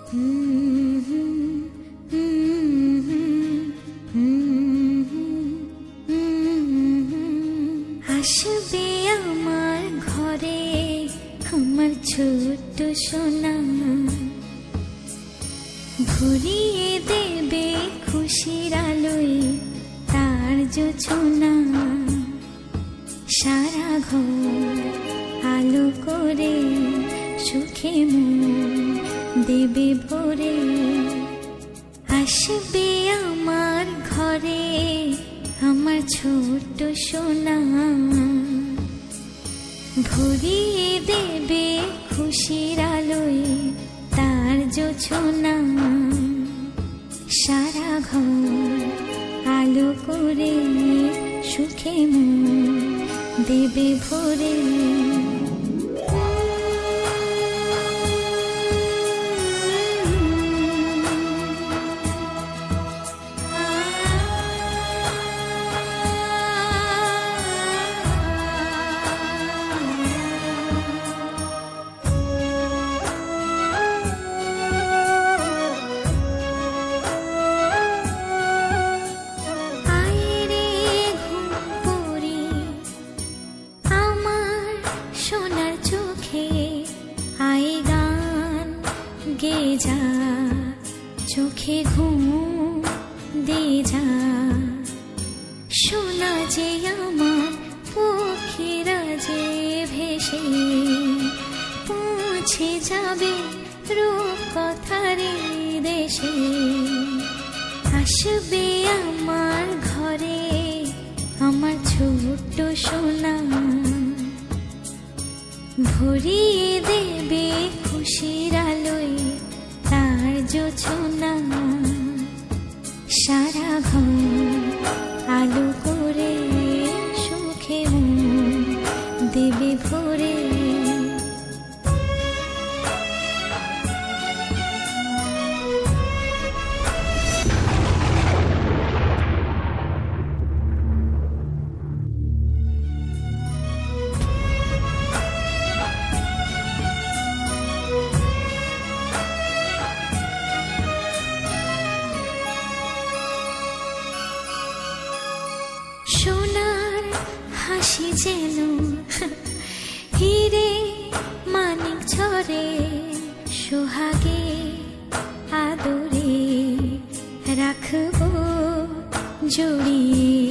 আসবে আমার ঘরে আমার ছোট্ট সোনা, ভরিয়ে দেবে খুশির আলোয় তার জোছনা। সারা ঘর আলো করে সুখে মন দেবে ভরে। আসবে আমার ঘরে আমার ছোট্ট সোনা, ভরিয়ে দেবে খুশির আলোয় তার জোছনা। সারা ঘর আলো করে সুখে মন দেবে ভরে। গে যা চোখে ঘুম দে যা, শোনা যে আমার পক্ষীরা যে ভেসে পৌঁছে যাবে রূপকথারে দেশে। আসবে আমার ঘরে আমার ছোট্ট সোনা, ভরিয়ে দেবে খুশির আলোয় তার জোছনা। সারা ঘর আলো করে সুখে মন দেবে ভরে। সোনার হাসি যেন হিরে মানিক ঝরে, সোহাগে আদরে রাখবো জড়িয়ে।